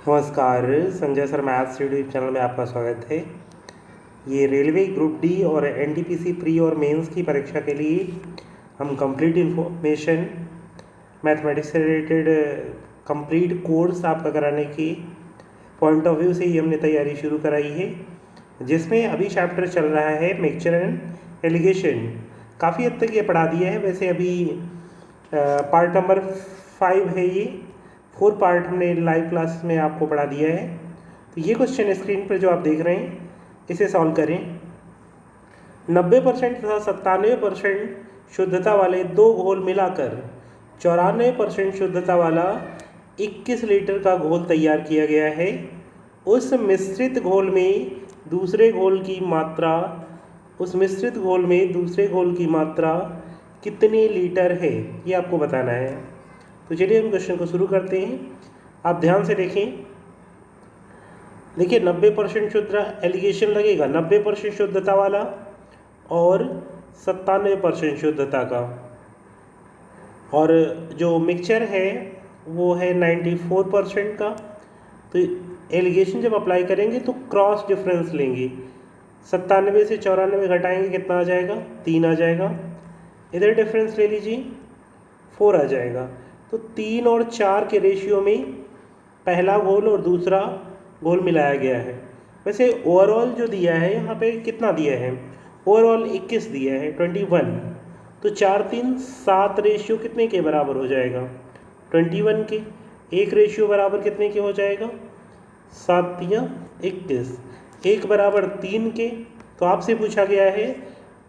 नमस्कार, Sanjay sir maths YouTube channel में आपका स्वागत है। ये रेलवे ग्रुप डी और एनटीपीसी प्री और मेंस की परीक्षा के लिए हम कंप्लीट इन्फॉर्मेशन मैथमेटिक्स से रिलेटेड कंप्लीट कोर्स आपका कराने की पॉइंट ऑफ व्यू से ही हमने तैयारी शुरू कराई है, जिसमें अभी चैप्टर चल रहा है मिक्सचर एंड एलिगेशन। काफ़ी हद तक ये पढ़ा दिया है। वैसे अभी पार्ट नंबर 5 है, ये 4 पार्ट हमने लाइव क्लास में आपको पढ़ा दिया है। तो ये क्वेश्चन स्क्रीन पर जो आप देख रहे हैं, इसे सॉल्व करें। 90% तथा 97% शुद्धता वाले दो घोल मिलाकर 94% शुद्धता वाला 21 लीटर का घोल तैयार किया गया है। उस मिश्रित घोल में दूसरे घोल की मात्रा कितने लीटर है, ये आपको बताना है। तो चलिए हम क्वेश्चन को शुरू करते हैं। आप ध्यान से देखें। देखिए 90% शुद्ध एलिगेशन लगेगा, 90% शुद्धता वाला और 97% शुद्धता का। और जो मिक्सचर है वो है 94% का। तो एलिगेशन जब अप्लाई करेंगे तो क्रॉस डिफरेंस लेंगे। 97 से 94 घटाएंगे, कितना आ जाएगा? 3 आ जाएगा। इधर डिफरेंस ले लीजिए, 4 आ जाएगा। तो 3 और 4 के रेशियो में पहला घोल और दूसरा घोल मिलाया गया है। वैसे ओवरऑल जो दिया है यहाँ पे कितना दिया है? ओवरऑल 21 दिया है, 21। तो 4 3 7 रेशियो कितने के बराबर हो जाएगा? 21 के। एक रेशियो बराबर कितने के हो जाएगा? 7 3 21। एक बराबर 3 के। तो आपसे पूछा गया है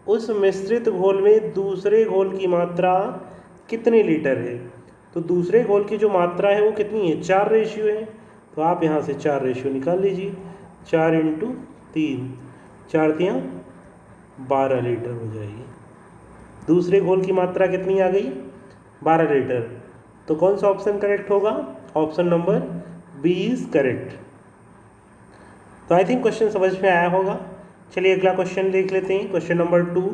उस मिश्रित घोल में दूसरे घोल की मात्रा कितने लीटर है। तो दूसरे घोल की जो मात्रा है वो कितनी है? 4 रेशियो है। तो आप यहाँ से 4 रेशियो निकाल लीजिए। 4 × 3, 4 3 12 लीटर हो जाएगी। दूसरे घोल की मात्रा कितनी आ गई? 12 लीटर। तो कौन सा ऑप्शन करेक्ट होगा? Option number B is correct. तो आई थिंक क्वेश्चन समझ में आया होगा। चलिए अगला क्वेश्चन देख लेते हैं। Question number 2।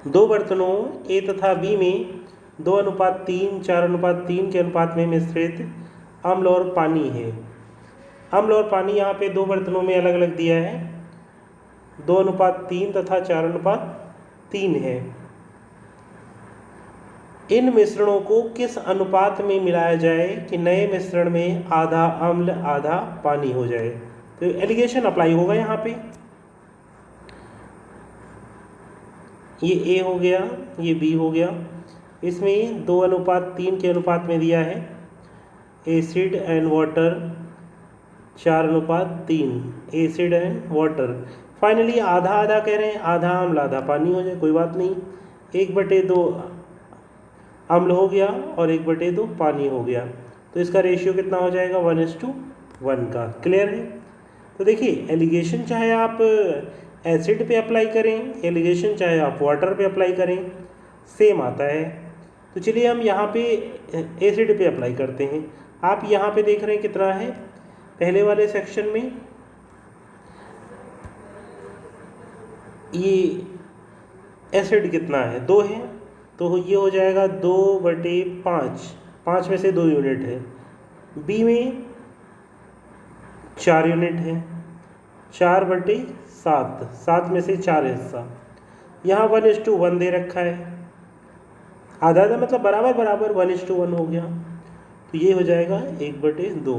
दो बर्तनों ए तथा बी में 2:3, 4:3 के अनुपात में मिश्रित अम्ल और पानी है। अम्ल और पानी यहाँ पे दो बर्तनों में अलग अलग दिया है। 2:3 तथा 4:3 है। इन मिश्रणों को किस अनुपात में मिलाया जाए कि नए मिश्रण में आधा अम्ल आधा पानी हो जाए। तो एलिगेशन अप्लाई होगा यहाँ पे। ये ए हो गया, ये बी हो गया। इसमें 2:3 के अनुपात में दिया है acid and water. 4:3 acid and water. Finally आधा आधा कह रहे हैं, आधा अम्ल आधा पानी हो जाए, कोई बात नहीं। 1/2 अम्ल हो गया और 1/2 पानी हो गया। तो इसका रेशियो कितना हो जाएगा? 1:1 का। क्लियर है? तो देखिए एलिगेशन चाहे आप एसिड पे अप्लाई करें, एलिगेशन चाहे आप वाटर पे अप्लाई करें, सेम आता है। तो चलिए हम यहाँ पे एसिड पे अप्लाई करते हैं। आप यहाँ पे देख रहे हैं कितना है पहले वाले सेक्शन में। ये एसिड कितना है? 2 है। तो ये हो जाएगा 2/5। 5 में से 2 यूनिट है। बी में 4 यूनिट है। 4/7, 7 में से 4 हिस्सा। यहाँ 1:1 दे रखा है। आधा आधा मतलब बराबर बराबर, 1:1 हो गया। तो ये हो जाएगा 1/2।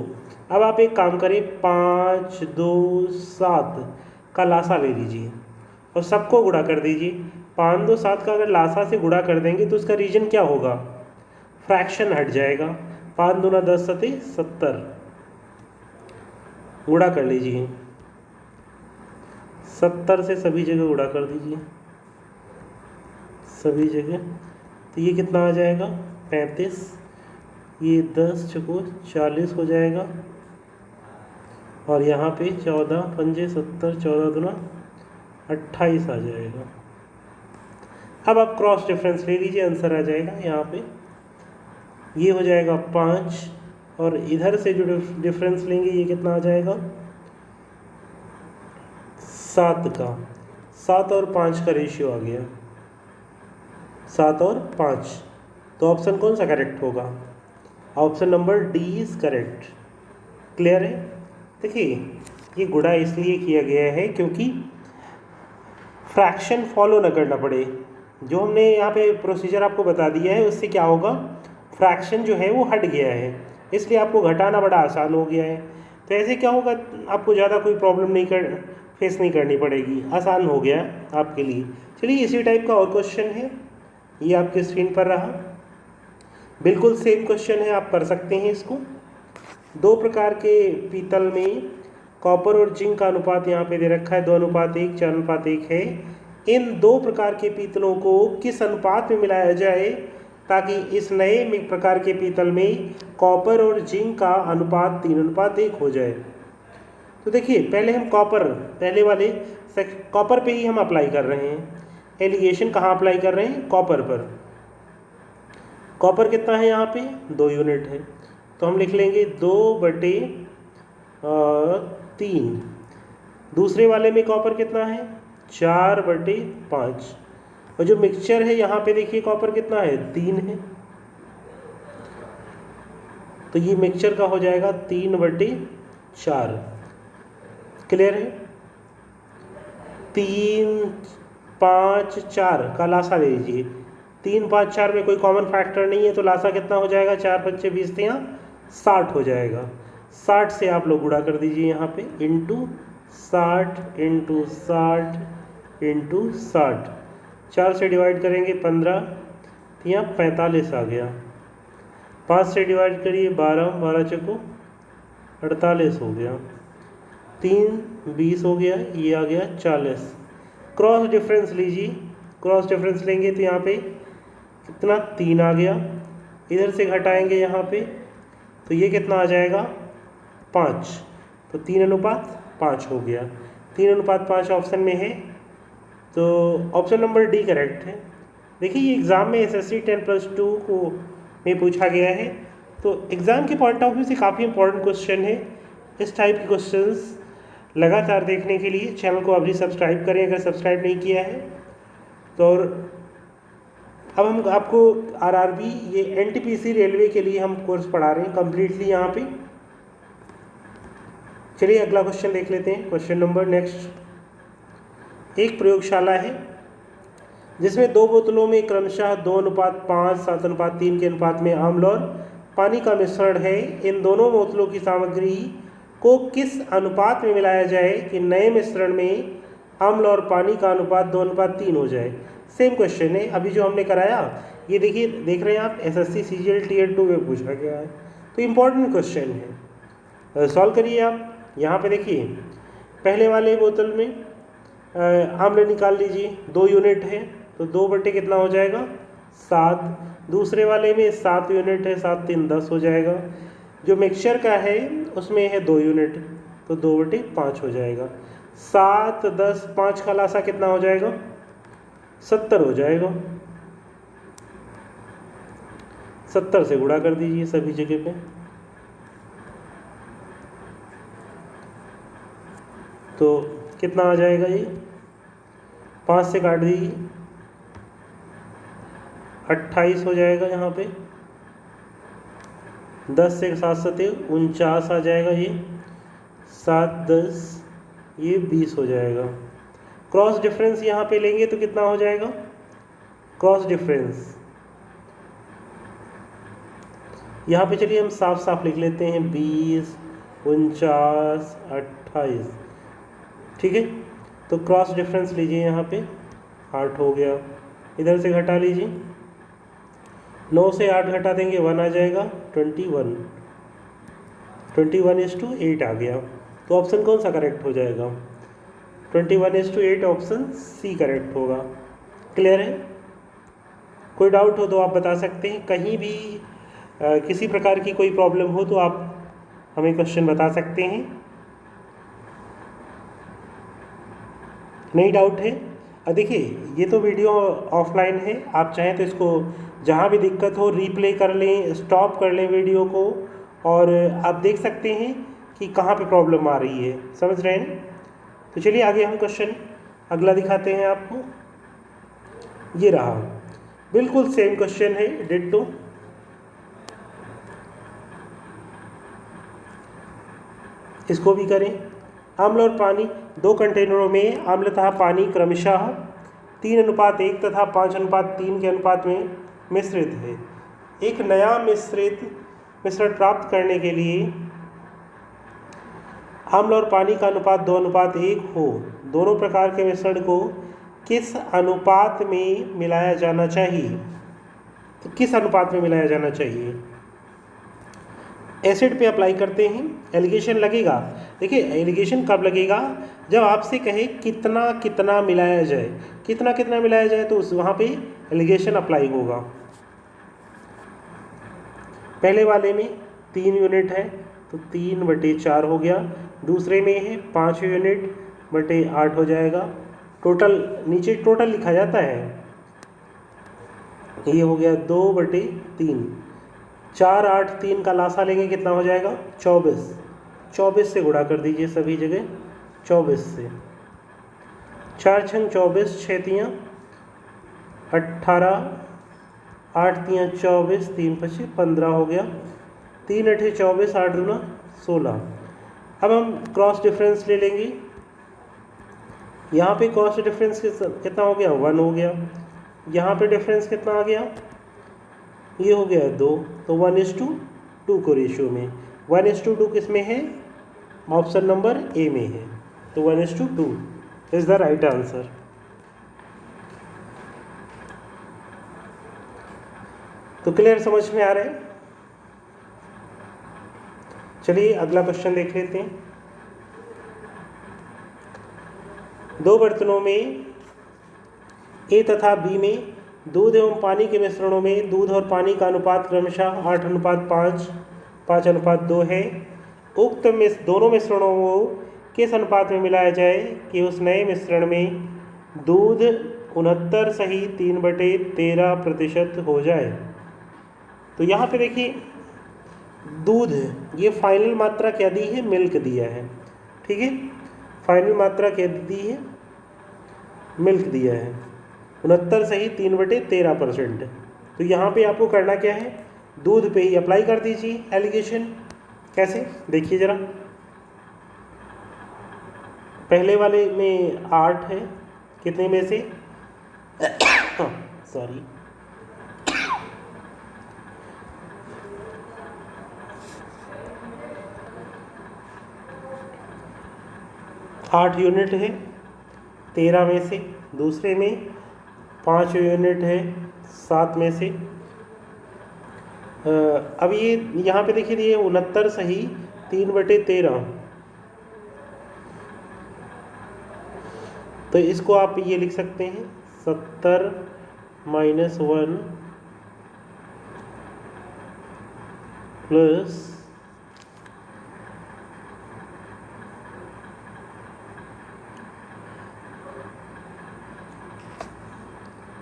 अब आप एक काम करें, 5 2 7 का लासा ले लीजिए और सबको गुणा कर दीजिए। 5 2 7 का अगर लासा से गुणा कर देंगे तो उसका रीजन क्या होगा? फ्रैक्शन हट जाएगा। 5 दूना 10 सते 70। गुणा कर लीजिए, 70 से सभी जगह गुणा कर दीजिए, सभी जगह। तो ये कितना आ जाएगा? 35। ये 10 चौको 40 हो जाएगा। और यहाँ पे 14 पंजे 70, 14 दूना 28 आ जाएगा। अब आप क्रॉस डिफरेंस ले लीजिए, आंसर आ जाएगा यहाँ पे। ये हो जाएगा 5 और इधर से जो डिफरेंस लेंगे ये कितना आ जाएगा? 7 का। 7 और 5 का रेशियो आ गया, 7 और 5। तो ऑप्शन कौन सा करेक्ट होगा? Option number D is correct. Clear है? देखिए, ये गुणा इसलिए किया गया है क्योंकि फ्रैक्शन फॉलो न करना पड़े। जो हमने यहाँ पे प्रोसीजर आपको बता दिया है उससे क्या होगा, फ्रैक्शन जो है वो हट गया है, इसलिए आपको घटाना बड़ा आसान हो गया है। तो ऐसे क्या होगा, आपको ज़्यादा कोई प्रॉब्लम फेस नहीं करनी पड़ेगी, आसान हो गया आपके लिए। चलिए, इसी टाइप का और क्वेश्चन है, ये आपके स्क्रीन पर रहा, बिल्कुल सेम क्वेश्चन है, आप कर सकते हैं इसको। 2 प्रकार के पीतल में कॉपर और जिंक का अनुपात यहाँ पे दे रखा है 2:1, 4:1 है। इन 2 प्रकार के पीतलों को किस अनुपात में मिलाया जाए ताकि इस नए प्रकार के पीतल में कॉपर और जिंक का अनुपात 3:1 हो जाए? तो देखिए, पहले हम पहले वाले कॉपर पे ही हम अप्लाई कर रहे हैं। एलिगेशन कहाँ अप्लाई कर रहे हैं? कॉपर पर। कॉपर कितना है यहाँ पे? 2 यूनिट है, तो हम लिख लेंगे 2/3। दूसरे वाले में कॉपर कितना है? 4/5। और जो मिक्सचर है यहाँ पे देखिए कॉपर कितना है? 3 है, तो ये मिक्सचर का हो जाएगा 3/4। क्लियर है? 3, 5, 4 का लासा ले लीजिए। 3, 5, 4 में कोई कॉमन फैक्टर नहीं है, तो लासा कितना हो जाएगा? 4 5 20 60 हो जाएगा। 60 से आप लोग गुणा कर दीजिए यहाँ पे, इंटू 60 इंटू 60 इंटू 60। 4 से डिवाइड करेंगे 15, तो यहाँ 45 आ गया। 5 से डिवाइड करिए 12, 12 चको 48 हो गया। 3 20 हो गया, ये आ गया 40। क्रॉस डिफरेंस लीजिए, क्रॉस डिफरेंस लेंगे तो यहाँ पे कितना? 3 आ गया। इधर से घटाएंगे यहाँ पे, तो ये कितना आ जाएगा? 5। तो 3:5 हो गया। 3:5 ऑप्शन में है, तो ऑप्शन नंबर डी करेक्ट है। देखिए, ये एग्ज़ाम में SSC 10+2 को में पूछा गया है, तो एग्ज़ाम के पॉइंट ऑफ व्यू से काफ़ी इंपॉर्टेंट क्वेश्चन है। इस टाइप के क्वेश्चंस लगातार देखने के लिए चैनल को अभी सब्सक्राइब करें अगर सब्सक्राइब नहीं किया है तो। और अब हम आपको RRB ये NTPC रेलवे के लिए हम कोर्स पढ़ा रहे हैं कम्प्लीटली यहाँ पे। चलिए अगला क्वेश्चन देख लेते हैं। क्वेश्चन नंबर नेक्स्ट, एक प्रयोगशाला है जिसमें 2 बोतलों में क्रमशः 2:5, 7:3 के अनुपात में अम्ल और पानी का मिश्रण है। इन दोनों बोतलों की सामग्री को किस अनुपात में मिलाया जाए कि नए मिश्रण में अम्ल और पानी का अनुपात 2:3 हो जाए? सेम क्वेश्चन है अभी जो हमने कराया, ये देखिए, देख रहे हैं आप, SSC CGL Tier 2 में पूछा गया है, तो इम्पोर्टेंट क्वेश्चन है। सॉल्व करिए आप। यहाँ पे देखिए, पहले वाले बोतल में अम्ल निकाल लीजिए, 2 यूनिट है, तो 2 कितना हो जाएगा? 7। दूसरे वाले में 7 यूनिट है, 7 3 10 हो जाएगा। जो मिक्सचर का है उसमें है 2 यूनिट, तो 2/5 हो जाएगा। 7 10 5 का लासा कितना हो जाएगा? 70 हो जाएगा। 70 से गुणा कर दीजिए सभी जगह पे, तो कितना आ जाएगा? ये 5 से काट दीजिए, 28 हो जाएगा यहाँ पे। 10 से 7 7 49 आ जाएगा। ये 7 10 ये 20 हो जाएगा। क्रॉस डिफरेंस यहाँ पे लेंगे तो कितना हो जाएगा? क्रॉस डिफरेंस यहाँ पे चलिए हम साफ साफ लिख लेते हैं, 20 49 28। ठीक है, तो क्रॉस डिफरेंस लीजिए, यहाँ पे 8 हो गया। इधर से घटा लीजिए, 9 से 8 घटा देंगे 1 आ जाएगा, 21। 21:8 आ गया। तो ऑप्शन कौन सा करेक्ट हो जाएगा? 21:8 ऑप्शन सी करेक्ट होगा। क्लियर है? कोई डाउट हो तो आप बता सकते हैं। कहीं भी किसी प्रकार की कोई प्रॉब्लम हो तो आप हमें क्वेश्चन बता सकते हैं। नहीं डाउट है? देखिए, ये तो वीडियो ऑफलाइन है, आप चाहें तो इसको जहाँ भी दिक्कत हो रीप्ले कर लें, स्टॉप कर लें वीडियो को, और आप देख सकते हैं कि कहाँ पे प्रॉब्लम आ रही है। समझ रहे हैं? तो चलिए आगे हम क्वेश्चन अगला दिखाते हैं आपको, ये रहा, बिल्कुल सेम क्वेश्चन है, डिट्टो। इसको भी करें। अम्ल और पानी, 2 कंटेनरों में अम्ल तथा पानी क्रमशः 3:1 तथा 5:3 के अनुपात में मिश्रित है। एक नया मिश्रण प्राप्त करने के लिए अम्ल और पानी का अनुपात 2:1 हो। दोनों प्रकार के मिश्रण को किस अनुपात में मिलाया जाना चाहिए? तो किस अनुपात में मिलाया जाना चाहिए? एसिड पे अप्लाई करते हैं, एलिगेशन लगेगा। देखिए एलिगेशन कब लगेगा? जब आपसे कहे कितना कितना मिलाया जाए, कितना कितना मिलाया जाए तो उस वहाँ पे एलिगेशन अप्लाई होगा। पहले वाले में 3 यूनिट है तो 3/4 हो गया, दूसरे में है 5 यूनिट बटे 8 हो जाएगा। टोटल नीचे टोटल लिखा जाता है, ये हो गया 2/3। 4, 8, 3 का लासा लेंगे, कितना हो जाएगा? 24। 24 से गुणा कर दीजिए सभी जगह, 24 से। 4 छंग 24, 6 तियाँ 18, 8 तियाँ 24, 3 पचे 15 हो गया। 3 अठे 24, 8 दूना 16। अब हम क्रॉस डिफरेंस ले लेंगे। यहाँ पे क्रॉस डिफरेंस कितना हो गया? 1 हो गया। यहाँ पे डिफरेंस कितना आ गया? ये हो गया 2। तो 1:2 को रेशियो में 1:2 किस में है? ऑप्शन नंबर ए में है। तो 1:2 इज द राइट आंसर। तो क्लियर, समझ में आ रहा है? चलिए अगला क्वेश्चन देख लेते हैं। 2 बर्तनों में ए तथा बी में दूध एवं पानी के मिश्रणों में दूध और पानी का अनुपात क्रमशः 8:5, 5:2 है। उक्त दोनों मिश्रणों को किस अनुपात में मिलाया जाए कि उस नए मिश्रण में दूध 69 सही 3/13% हो जाए? तो यहाँ पे देखिए दूध, ये फाइनल मात्रा क्या दी है? मिल्क दिया है, ठीक है। फाइनल मात्रा क्या दी है? मिल्क दिया है। 69 सही 3/13%। तो यहाँ पे आपको करना क्या है? दूध पे ही अप्लाई कर दीजिए एलिगेशन। कैसे? देखिए ज़रा, पहले वाले में 8 है, कितने में से? सॉरी, 8 यूनिट है 13 में से। दूसरे में 5 यूनिट है 7 में से। अब ये यहाँ पे देखिए ये 69 सही 3/13, तो इसको आप ये लिख सकते हैं 70 - 1 प्लस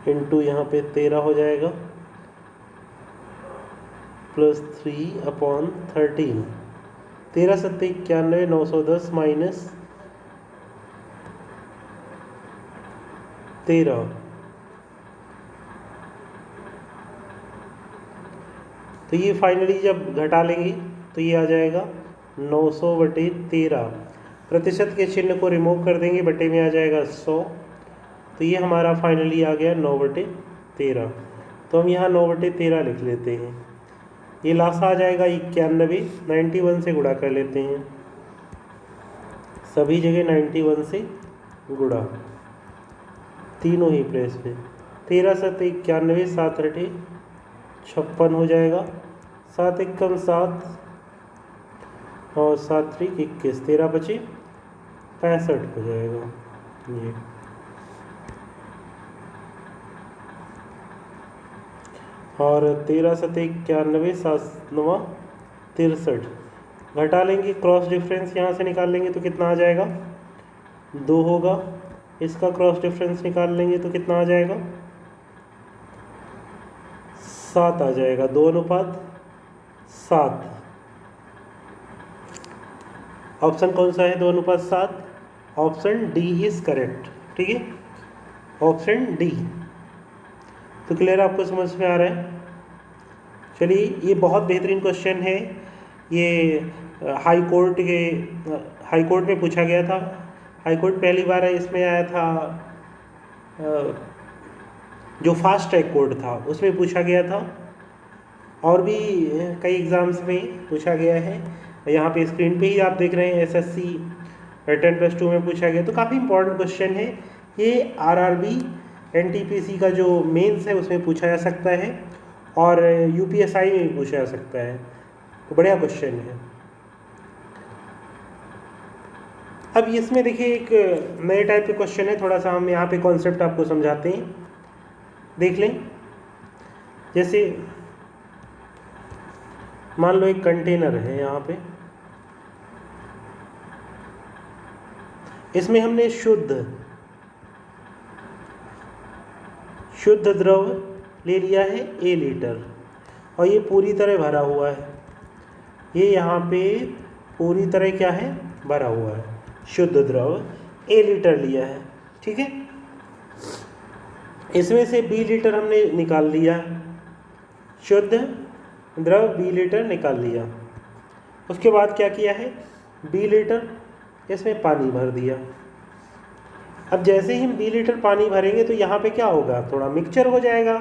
इंटू यहाँ पे 13 हो जाएगा प्लस 3/13। 13 × 7 = 91, 910 माइनस 13। तो ये फाइनली जब घटा लेंगे तो ये आ जाएगा 900/13। प्रतिशत के चिन्ह को रिमूव कर देंगे, बटे में आ जाएगा 100। तो ये हमारा फाइनली आ गया 9/13। तो हम यहाँ 9/13 लिख लेते हैं। ये लासा आ जाएगा 91, 91 से गुणा कर लेते हैं, सभी जगह 91 से गुणा, तीनों ही प्लेस पे। 13 × 7 = 91, 7 × 8 = 56 हो जाएगा। 7 × 1 = 7 और 7 × 3 = 21, 13 बचे 65 हो जाएगा ये। और 13 × 7 = 91, 7 × 9 = 63। घटा लेंगे, क्रॉस डिफरेंस यहाँ से निकाल लेंगे तो कितना आ जाएगा? 2 होगा। इसका क्रॉस डिफरेंस निकाल लेंगे तो कितना आ जाएगा? 7 आ जाएगा। 2:7। ऑप्शन कौन सा है? 2:7। ऑप्शन डी इज करेक्ट, ठीक है, ऑप्शन डी। तो क्लियर, आपको समझ में आ रहा है? चलिए, ये बहुत बेहतरीन क्वेश्चन है। ये हाई कोर्ट में पूछा गया था। हाई कोर्ट पहली बार इसमें आया था, जो फास्ट ट्रैक कोर्ट था उसमें पूछा गया था, और भी कई एग्ज़ाम्स में पूछा गया है। यहाँ पे स्क्रीन पे ही आप देख रहे हैं, एसएससी 10+2 में पूछा गया। तो काफ़ी इंपॉर्टेंट क्वेश्चन है ये। आरआरबी एनटीपीसी का जो मेंस है उसमें पूछा जा सकता है, और यूपीएसआई में भी पूछा जा सकता है। तो बढ़िया क्वेश्चन है। अब इसमें देखिए एक नए टाइप के क्वेश्चन है, थोड़ा सा हम यहाँ पे कॉन्सेप्ट आपको समझाते हैं, देख लें। जैसे मान लो एक कंटेनर है यहाँ पे, इसमें हमने शुद्ध द्रव ले लिया है A लीटर, और ये पूरी तरह भरा हुआ है। ये यहाँ पे पूरी तरह क्या है, भरा हुआ है। शुद्ध द्रव A लीटर लिया है, ठीक है। इसमें से B लीटर हमने निकाल लिया, शुद्ध द्रव B लीटर निकाल लिया। उसके बाद क्या किया है, B लीटर इसमें पानी भर दिया। अब जैसे ही हम B लीटर पानी भरेंगे तो यहाँ पे क्या होगा, थोड़ा मिक्सचर हो जाएगा।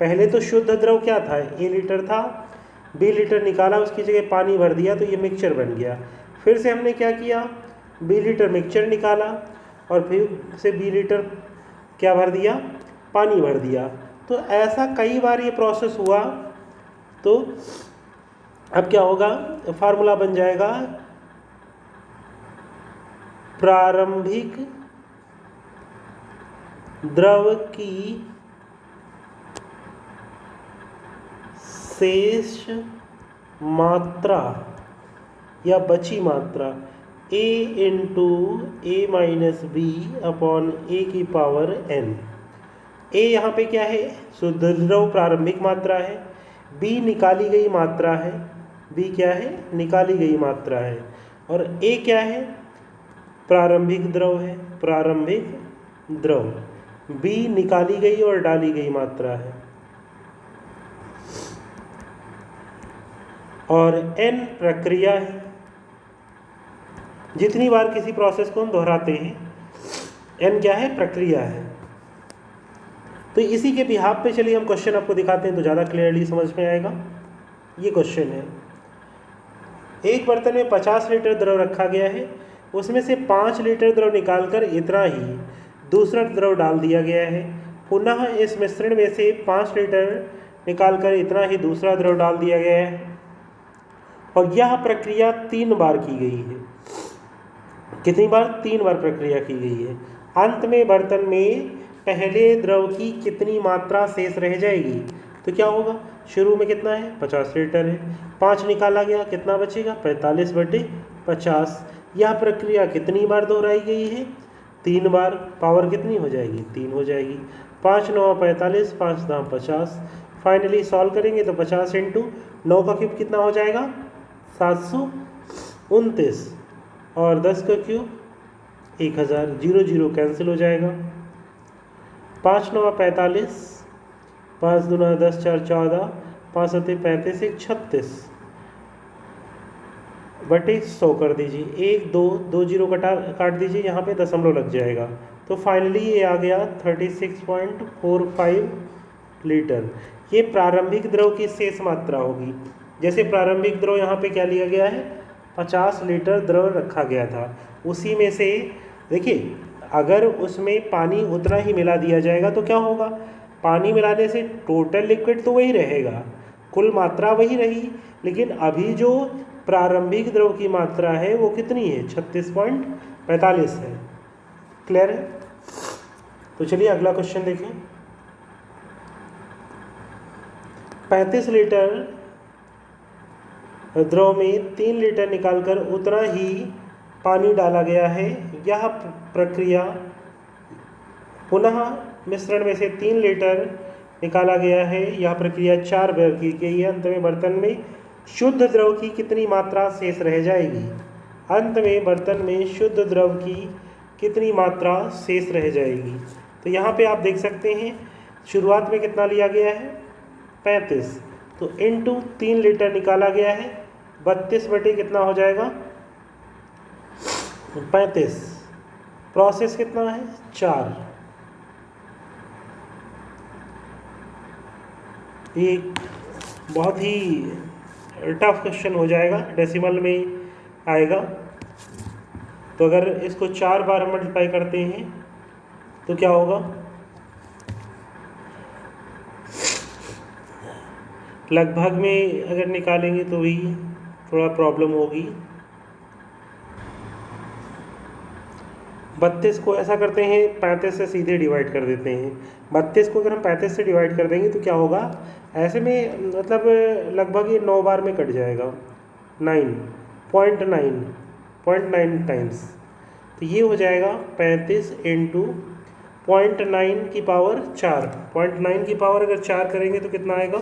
पहले तो शुद्ध द्रव क्या था, A लीटर था, B लीटर निकाला, उसकी जगह पानी भर दिया, तो ये मिक्सचर बन गया। फिर से हमने क्या किया, B लीटर मिक्सचर निकाला, और फिर से B लीटर क्या भर दिया, पानी भर दिया। तो ऐसा कई बार ये प्रोसेस हुआ। तो अब क्या होगा, फार्मूला बन जाएगा, प्रारंभिक द्रव की शेष मात्रा या बची मात्रा A into A minus B upon A की पावर n। A यहाँ पे क्या है, शुद्ध द्रव प्रारंभिक मात्रा है, B निकाली गई मात्रा है, B क्या है, निकाली गई मात्रा है, और A क्या है, प्रारंभिक द्रव है, प्रारंभिक द्रव। B निकाली गई और डाली गई मात्रा है, और n प्रक्रिया है। जितनी बार किसी प्रोसेस को हम दोहराते हैं, n क्या है, प्रक्रिया है। तो इसी के बिहाफ पे चलिए हम क्वेश्चन आपको दिखाते हैं तो ज़्यादा क्लियरली समझ में आएगा। ये क्वेश्चन है, एक बर्तन में 50 लीटर द्रव रखा गया है, उसमें से 5 लीटर द्रव निकालकर इतना ही दूसरा द्रव डाल दिया गया है। पुनः इस मिश्रण में से 5 लीटर निकालकर इतना ही दूसरा द्रव डाल दिया गया है, और यह प्रक्रिया 3 बार की गई है। कितनी बार, 3 बार प्रक्रिया की गई है। अंत में बर्तन में पहले द्रव की कितनी मात्रा शेष रह जाएगी। तो क्या होगा, शुरू में कितना है, 50 लीटर है, 5 निकाला गया, कितना बचेगा, 45/50। यह प्रक्रिया कितनी बार दोहराई गई है, 3 बार। पावर कितनी हो जाएगी, 3 हो जाएगी। 5 9 45, 5 10 50। फाइनली सॉल्व करेंगे तो 50 इंटू 9 का क्यूब कितना हो जाएगा, 729, और 10 का क्यूब 1000। 0 0 कैंसिल हो जाएगा। 5 9 45, 5 2 10 4 14, 5 7 35 1 36 बटे 100 कर दीजिए। 1 2 2 0 काट दीजिए, यहाँ पे दशमलव लग जाएगा। तो फाइनली ये आ गया 36.45 लीटर। ये प्रारंभिक द्रव की शेष मात्रा होगी। जैसे प्रारंभिक द्रव यहाँ पे क्या लिया गया है, 50 लीटर द्रव रखा गया था, उसी में से देखिए अगर उसमें पानी उतना ही मिला दिया जाएगा तो क्या होगा, पानी मिलाने से टोटल लिक्विड तो वही रहेगा, कुल मात्रा वही रही, लेकिन अभी जो प्रारंभिक द्रव की मात्रा है वो कितनी है, 36.45 है। क्लियर है? तो चलिए अगला क्वेश्चन देखें। 35 लीटर द्रव में 3 लीटर निकालकर उतना ही पानी डाला गया है। यह प्रक्रिया पुनः मिश्रण में से 3 लीटर निकाला गया है। यह प्रक्रिया 4 बार की गई है। अंत में बर्तन में शुद्ध द्रव की कितनी मात्रा शेष रह जाएगी। अंत में बर्तन में शुद्ध द्रव की कितनी मात्रा शेष रह जाएगी। तो यहाँ पे आप देख सकते हैं शुरुआत में कितना लिया गया है 35, तो इनटू 3 लीटर निकाला गया है, 32 बटे कितना हो जाएगा 35, प्रोसेस कितना है 4। ये बहुत ही टफ क्वेश्चन हो जाएगा, डेसिमल में आएगा। तो अगर इसको 4 बार मल्टीप्लाई करते हैं तो क्या होगा, लगभग में अगर निकालेंगे तो भी थोड़ा प्रॉब्लम होगी। 32 को ऐसा करते हैं 35 से सीधे डिवाइड कर देते हैं। 32 को अगर हम 35 से डिवाइड कर देंगे तो क्या होगा, ऐसे में मतलब लगभग ये 9 बार में कट जाएगा, 9.9 टाइम्स। तो ये हो जाएगा 35 इंटू 0.9 की पावर 4। 0.9 की पावर अगर 4 करेंगे तो कितना आएगा,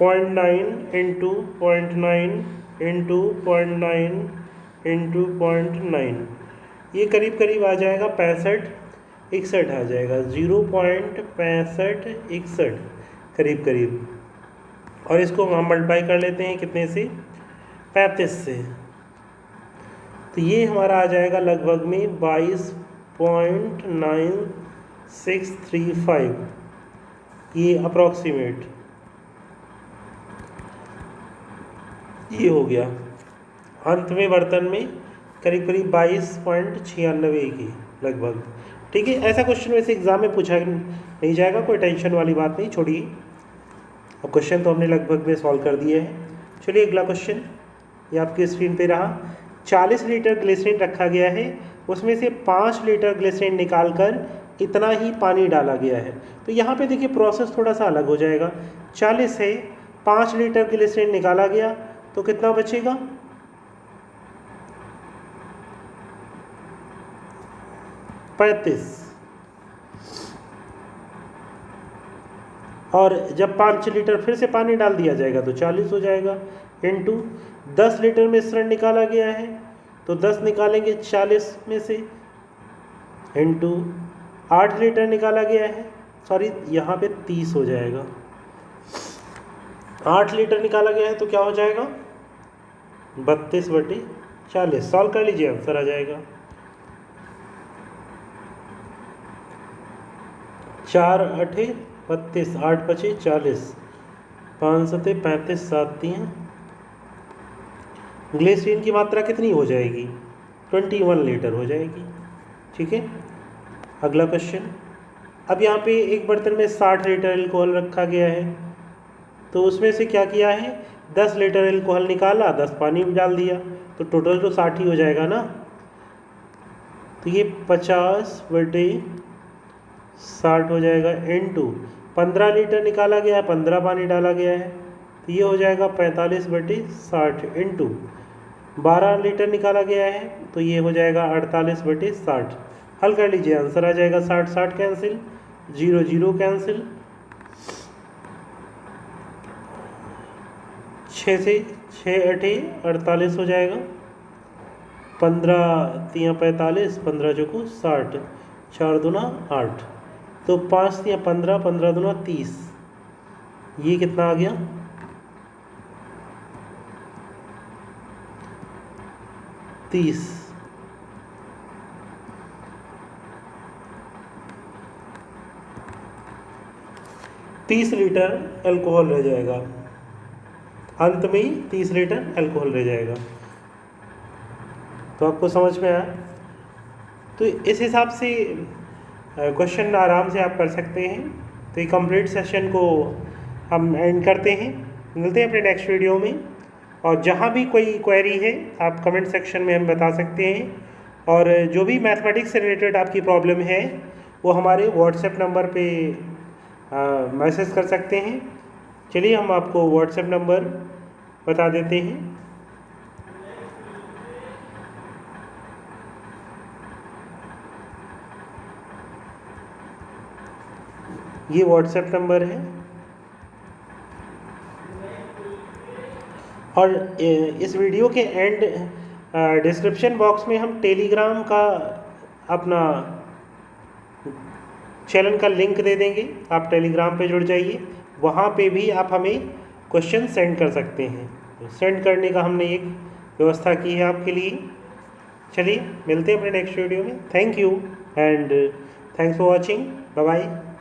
0.9 इंटू 0.9 इंटू 0.9 इंटू 0.9, ये करीब करीब आ जाएगा 65-61 आ जाएगा, 0.6561 करीब करीब। और इसको हम मल्टीप्लाई कर लेते हैं कितने से, 35 से, तो ये हमारा आ जाएगा लगभग में 22.9635, ये अप्रॉक्सीमेट ये हो गया। अंत में बर्तन में करीब करीब 22.96 की लगभग। ठीक है, ऐसा क्वेश्चन वैसे एग्जाम में पूछा नहीं जाएगा, कोई टेंशन वाली बात नहीं, छोड़िए। अब क्वेश्चन तो हमने लगभग में सॉल्व कर दिया है। चलिए अगला क्वेश्चन, ये आपकी स्क्रीन पे रहा। 40 लीटर ग्लिसरीन रखा गया है, उसमें से 5 लीटर ग्लिसरीन निकालकर इतना ही पानी डाला गया है। तो यहाँ पे देखिए प्रोसेस थोड़ा सा अलग हो जाएगा। 40 से 5 लीटर ग्लिसरीन निकाला गया तो कितना बचेगा, 35। और जब 5 लीटर फिर से पानी डाल दिया जाएगा तो 40 हो जाएगा, इंटू 10 लीटर मिश्रण निकाला गया है तो 10 निकालेंगे 40 में से, इंटू 8 लीटर निकाला गया है, सॉरी यहाँ पे 30 हो जाएगा। 8 लीटर निकाला गया है तो क्या हो जाएगा 32/40। सॉल्व कर लीजिए, आंसर आ जाएगा 4 8 32, 8 5 40, 5 7 35, 7 3। ग्लिसरीन की मात्रा कितनी हो जाएगी, 21 लीटर हो जाएगी। ठीक है, अगला क्वेश्चन। अब यहाँ पे एक बर्तन में 60 लीटर अल्कोहल रखा गया है, तो उसमें से क्या किया है 10 लीटर अल्कोहल निकाला, 10 पानी में डाल दिया, तो टोटल तो 60 ही हो जाएगा ना। तो ये 50/60 हो जाएगा, इनटू 15 लीटर निकाला गया है, 15 पानी डाला गया है, तो ये हो जाएगा 45/60, इनटू 12 लीटर निकाला गया है तो ये हो जाएगा 48/60। हल कर लीजिए, आंसर आ जाएगा 60 60 कैंसिल, 0 0 कैंसिल, 6 से 6 8 48 हो जाएगा, 15 3 45, 15 चौको 60, 4 दूना 8, तो 5 3 15, 15 दूना 30, ये कितना आ गया 30। 30 लीटर अल्कोहल रह जाएगा, अंत में ही 30 लीटर अल्कोहल रह जाएगा। तो आपको समझ में आया। तो इस हिसाब से क्वेश्चन आराम से आप कर सकते हैं। तो ये कंप्लीट सेशन को हम एंड करते हैं, मिलते हैं अपने नेक्स्ट वीडियो में। और जहाँ भी कोई क्वेरी है आप कमेंट सेक्शन में हम बता सकते हैं, और जो भी मैथमेटिक्स से रिलेटेड आपकी प्रॉब्लम है वो हमारे व्हाट्सएप नंबर पे मैसेज कर सकते हैं। चलिए हम आपको व्हाट्सएप नंबर बता देते हैं। ये व्हाट्सएप नंबर है, और इस वीडियो के एंड डिस्क्रिप्शन बॉक्स में हम टेलीग्राम का अपना चैनल का लिंक दे देंगे, आप टेलीग्राम पे जुड़ जाइए, वहाँ पे भी आप हमें क्वेश्चन सेंड कर सकते हैं। सेंड करने का हमने एक व्यवस्था की है आपके लिए। चलिए मिलते हैं अपने नेक्स्ट वीडियो में। Thank you and thanks for watching. Bye bye.